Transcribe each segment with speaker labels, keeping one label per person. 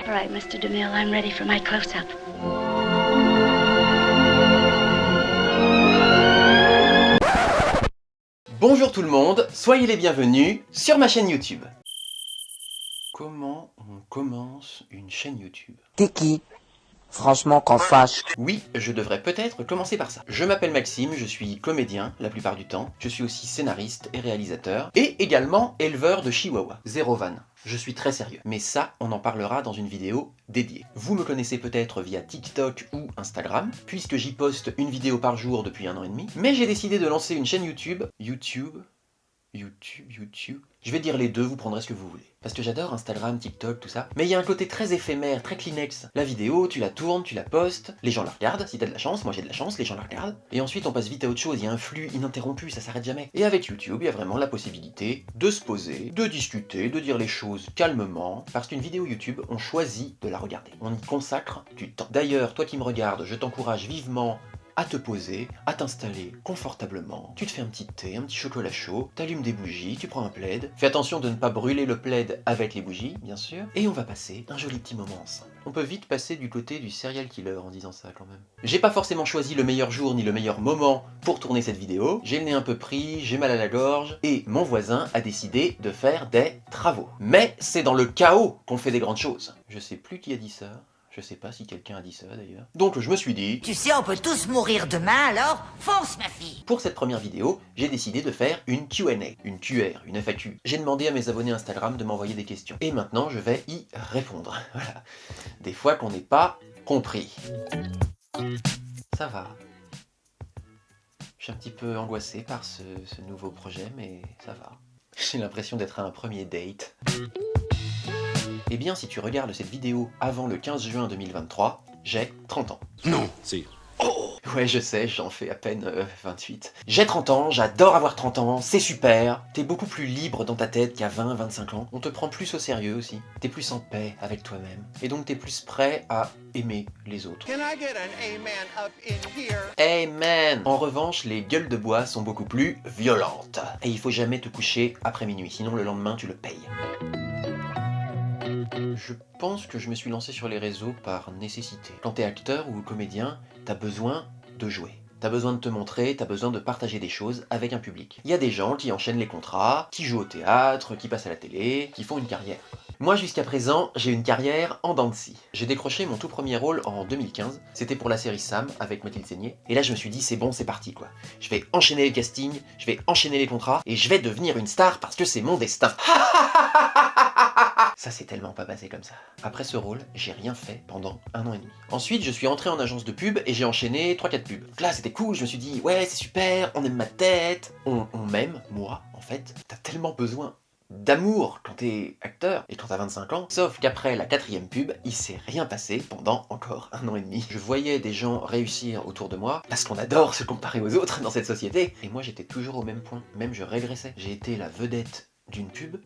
Speaker 1: All right, Mr. DeMille, I'm ready for my close-up.
Speaker 2: Bonjour tout le monde, soyez les bienvenus sur ma chaîne YouTube. Comment on commence une chaîne YouTube?
Speaker 3: T'es qui? Franchement, qu'on sache.
Speaker 2: Oui, je devrais peut-être commencer par ça. Je m'appelle Maxime, je suis comédien la plupart du temps. Je suis aussi scénariste et réalisateur. Et également éleveur de chihuahua. Zéro van. Je suis très sérieux. Mais ça, on en parlera dans une vidéo dédiée. Vous me connaissez peut-être via TikTok ou Instagram, puisque j'y poste une vidéo par jour depuis 1 an et demi. Mais j'ai décidé de lancer une chaîne YouTube. YouTube. Je vais dire les deux, vous prendrez ce que vous voulez. Parce que j'adore Instagram, TikTok, tout ça. Mais il y a un côté très éphémère, très Kleenex. La vidéo, tu la tournes, tu la postes, les gens la regardent, si t'as de la chance, moi j'ai de la chance, les gens la regardent. Et ensuite on passe vite à autre chose, il y a un flux ininterrompu, ça s'arrête jamais. Et avec YouTube, il y a vraiment la possibilité de se poser, de discuter, de dire les choses calmement. Parce qu'une vidéo YouTube, on choisit de la regarder. On y consacre du temps. D'ailleurs, toi qui me regardes, je t'encourage vivement à te poser, à t'installer confortablement. Tu te fais un petit thé, un petit chocolat chaud, t'allumes des bougies, tu prends un plaid. Fais attention de ne pas brûler le plaid avec les bougies, bien sûr. Et on va passer un joli petit moment ensemble. On peut vite passer du côté du serial killer en disant ça quand même. J'ai pas forcément choisi le meilleur jour ni le meilleur moment pour tourner cette vidéo. J'ai le nez un peu pris, j'ai mal à la gorge, et mon voisin a décidé de faire des travaux. Mais c'est dans le chaos qu'on fait des grandes choses. Je sais plus qui a dit ça. Je sais pas si quelqu'un a dit ça d'ailleurs. Donc je me suis dit...
Speaker 4: Tu sais, on peut tous mourir demain, alors fonce ma fille.
Speaker 2: Pour cette première vidéo, j'ai décidé de faire une Q&A, une QR, une FAQ. J'ai demandé à mes abonnés Instagram de m'envoyer des questions. Et maintenant, je vais y répondre. Voilà. Des fois qu'on n'est pas compris. Ça va. Je suis un petit peu angoissé par ce nouveau projet, mais ça va. J'ai l'impression d'être à un premier date. Eh bien, si tu regardes cette vidéo avant le 15 juin 2023, j'ai 30 ans.
Speaker 5: Non, si.
Speaker 2: Oh ouais, je sais, j'en fais à peine 28. J'ai 30 ans, j'adore avoir 30 ans, c'est super. T'es beaucoup plus libre dans ta tête qu'à 20, 25 ans. On te prend plus au sérieux aussi. T'es plus en paix avec toi-même. Et donc t'es plus prêt à aimer les autres.
Speaker 6: Can I get an amen up in here?
Speaker 2: Amen. En revanche, les gueules de bois sont beaucoup plus violentes. Et il faut jamais te coucher après minuit, sinon le lendemain tu le payes. Je pense que je me suis lancé sur les réseaux par nécessité. Quand t'es acteur ou comédien, t'as besoin de jouer. T'as besoin de te montrer, t'as besoin de partager des choses avec un public. Il y a des gens qui enchaînent les contrats, qui jouent au théâtre, qui passent à la télé, qui font une carrière. Moi, jusqu'à présent, j'ai une carrière en dents de scie. J'ai décroché mon tout premier rôle en 2015, c'était pour la série Sam avec Mathilde Seigné. Et là, je me suis dit, c'est bon, c'est parti quoi. Je vais enchaîner les castings, je vais enchaîner les contrats, et je vais devenir une star parce que c'est mon destin. Ça s'est tellement pas passé comme ça. Après ce rôle, j'ai rien fait pendant 1 an et demi. Ensuite, je suis rentré en agence de pub et j'ai enchaîné 3-4 pubs. Donc là, c'était cool, je me suis dit, ouais, c'est super, on aime ma tête. On m'aime, moi, en fait. T'as tellement besoin d'amour quand t'es acteur et quand t'as 25 ans. Sauf qu'après la 4e pub, il s'est rien passé pendant encore 1 an et demi. Je voyais des gens réussir autour de moi, parce qu'on adore se comparer aux autres dans cette société. Et moi, j'étais toujours au même point. Même je régressais. J'ai été la vedette d'une pub.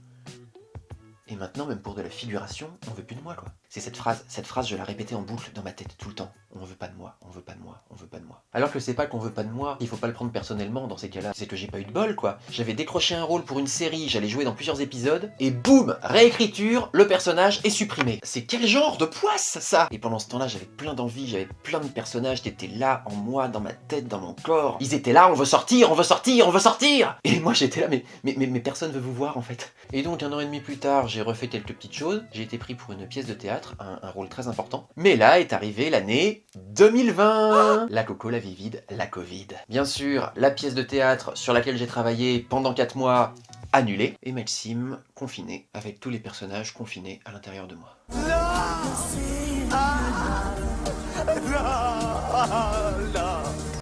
Speaker 2: Et maintenant, même pour de la figuration, on veut plus de moi, quoi. C'est cette phrase, je la répétais en boucle dans ma tête tout le temps. On veut pas de moi, on veut pas de moi, on veut pas de moi. Alors que c'est pas qu'on veut pas de moi, il faut pas le prendre personnellement dans ces cas-là. C'est que j'ai pas eu de bol, quoi. J'avais décroché un rôle pour une série, j'allais jouer dans plusieurs épisodes, et boum, réécriture, le personnage est supprimé. C'est quel genre de poisse, ça? Et pendant ce temps-là, j'avais plein d'envie, j'avais plein de personnages qui étaient là, en moi, dans ma tête, dans mon corps. Ils étaient là, on veut sortir, on veut sortir, on veut sortir! Et moi, j'étais là, mais personne veut vous voir, en fait. Et donc, 1 an et demi plus tard, j'ai refait quelques petites choses. J'ai été pris pour une pièce de théâtre, un rôle très important. Mais là est arrivée l'année 2020. La coco, la vie vide, la Covid. Bien sûr, la pièce de théâtre sur laquelle j'ai travaillé pendant 4 mois, annulée. Et Maxime, confiné, avec tous les personnages confinés à l'intérieur de moi.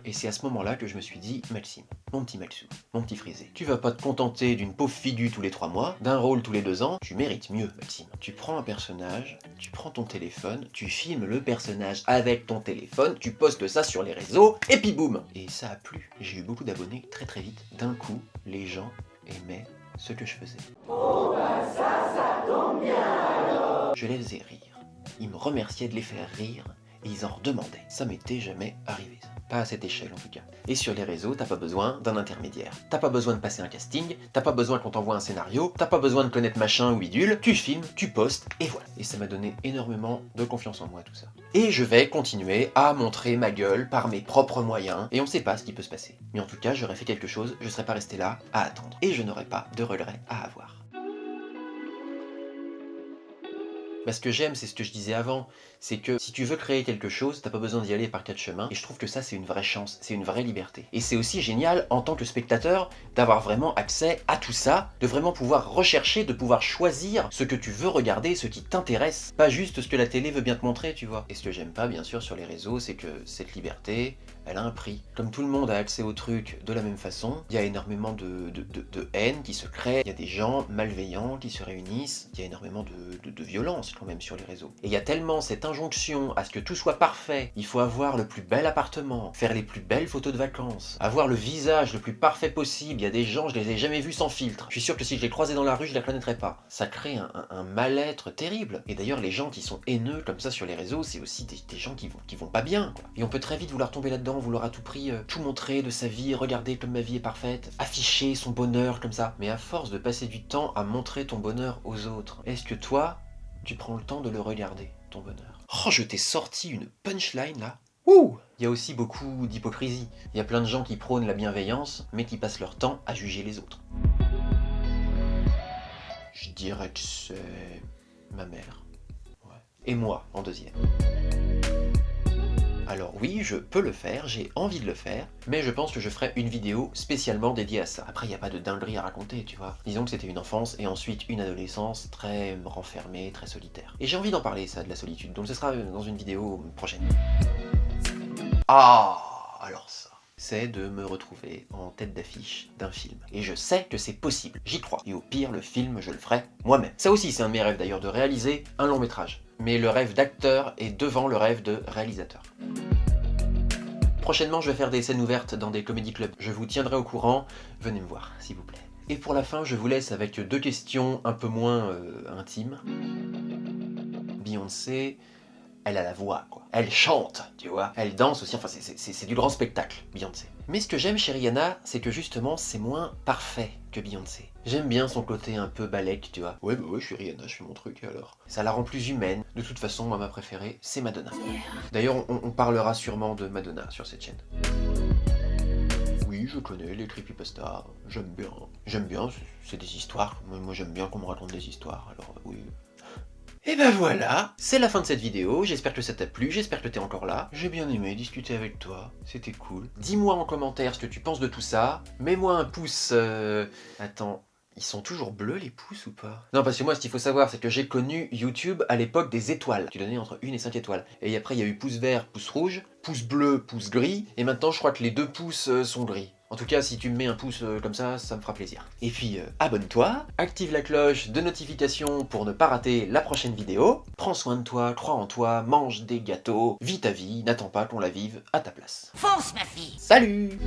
Speaker 2: Et c'est à ce moment-là que je me suis dit, Maxime, mon petit Maxou, mon petit frisé, tu vas pas te contenter d'une pauvre figure tous les 3 mois, d'un rôle tous les 2 ans, tu mérites mieux, Maxime. Tu prends un personnage, tu prends ton téléphone, tu filmes le personnage avec ton téléphone, tu postes ça sur les réseaux, et puis boum! Et ça a plu. J'ai eu beaucoup d'abonnés très très vite. D'un coup, les gens aimaient ce que je faisais. Oh ben ça tombe bien alors! Je les faisais rire. Ils me remerciaient de les faire rire, et ils en redemandaient. Ça m'était jamais arrivé, ça. Pas à cette échelle en tout cas. Et sur les réseaux, t'as pas besoin d'un intermédiaire. T'as pas besoin de passer un casting, t'as pas besoin qu'on t'envoie un scénario, t'as pas besoin de connaître machin ou bidule, tu filmes, tu postes, et voilà. Et ça m'a donné énormément de confiance en moi tout ça. Et je vais continuer à montrer ma gueule par mes propres moyens, et on sait pas ce qui peut se passer. Mais en tout cas, j'aurais fait quelque chose, je serais pas resté là à attendre. Et je n'aurais pas de regrets à avoir. Bah, ce que j'aime, c'est ce que je disais avant, c'est que si tu veux créer quelque chose, t'as pas besoin d'y aller par 4 chemins, et je trouve que ça c'est une vraie chance, c'est une vraie liberté. Et c'est aussi génial, en tant que spectateur, d'avoir vraiment accès à tout ça, de vraiment pouvoir rechercher, de pouvoir choisir ce que tu veux regarder, ce qui t'intéresse, pas juste ce que la télé veut bien te montrer, tu vois. Et ce que j'aime pas, bien sûr, sur les réseaux, c'est que cette liberté, elle a un prix. Comme tout le monde a accès au truc de la même façon, il y a énormément de haine qui se crée, il y a des gens malveillants qui se réunissent, il y a énormément de violence quand même sur les réseaux. Et il y a tellement cette injonction à ce que tout soit parfait, il faut avoir le plus bel appartement, faire les plus belles photos de vacances, avoir le visage le plus parfait possible, il y a des gens, je les ai jamais vus sans filtre, je suis sûr que si je les croisais dans la rue, je les reconnaîtrais pas. Ça crée un mal-être terrible. Et d'ailleurs, les gens qui sont haineux comme ça sur les réseaux, c'est aussi des gens qui vont pas bien, quoi. Et on peut très vite vouloir tomber là-dedans, vouloir à tout prix tout montrer de sa vie, regarder comme ma vie est parfaite, afficher son bonheur comme ça. Mais à force de passer du temps à montrer ton bonheur aux autres, est-ce que toi, tu prends le temps de le regarder, ton bonheur? Oh, je t'ai sorti une punchline là. Ouh! Il y a aussi beaucoup d'hypocrisie. Il y a plein de gens qui prônent la bienveillance, mais qui passent leur temps à juger les autres. Je dirais que c'est ma mère. Ouais. Et moi, en deuxième. Alors oui, je peux le faire, j'ai envie de le faire, mais je pense que je ferai une vidéo spécialement dédiée à ça. Après, il n'y a pas de dinguerie à raconter, tu vois. Disons que c'était une enfance et ensuite une adolescence très renfermée, très solitaire. Et j'ai envie d'en parler, ça, de la solitude, donc ce sera dans une vidéo prochaine. Ah, alors ça, c'est de me retrouver en tête d'affiche d'un film. Et je sais que c'est possible, j'y crois. Et au pire, le film, je le ferai moi-même. Ça aussi, c'est un de mes rêves d'ailleurs, de réaliser un long métrage. Mais le rêve d'acteur est devant le rêve de réalisateur. Prochainement, je vais faire des scènes ouvertes dans des comédie clubs. Je vous tiendrai au courant, venez me voir, s'il vous plaît. Et pour la fin, je vous laisse avec 2 questions un peu moins intimes. Beyoncé, elle a la voix, quoi. Elle chante, tu vois. Elle danse aussi, enfin c'est du grand spectacle, Beyoncé. Mais ce que j'aime chez Rihanna, c'est que justement, c'est moins parfait que Beyoncé. J'aime bien son côté un peu balèque, tu vois. Ouais, bah ouais, je suis Rihanna, je fais mon truc, alors. Ça la rend plus humaine. De toute façon, moi, ma préférée, c'est Madonna. D'ailleurs, on parlera sûrement de Madonna sur cette chaîne. Oui, je connais les creepypasta, j'aime bien. J'aime bien, c'est des histoires. Moi j'aime bien qu'on me raconte des histoires, alors oui. Et ben voilà, c'est la fin de cette vidéo, j'espère que ça t'a plu, j'espère que t'es encore là. J'ai bien aimé discuter avec toi, c'était cool. Dis-moi en commentaire ce que tu penses de tout ça, mets-moi un pouce... Attends, ils sont toujours bleus les pouces ou pas? Non, parce que moi ce qu'il faut savoir c'est que j'ai connu YouTube à l'époque des étoiles. Tu donnais entre 1 et 5 étoiles. Et après il y a eu pouce vert, pouce rouge, pouce bleu, pouce gris, et maintenant je crois que les 2 pouces sont gris. En tout cas, si tu me mets un pouce comme ça me fera plaisir. Et puis, abonne-toi, active la cloche de notification pour ne pas rater la prochaine vidéo. Prends soin de toi, crois en toi, mange des gâteaux, vis ta vie, n'attends pas qu'on la vive à ta place.
Speaker 4: Fonce, ma fille!
Speaker 2: Salut!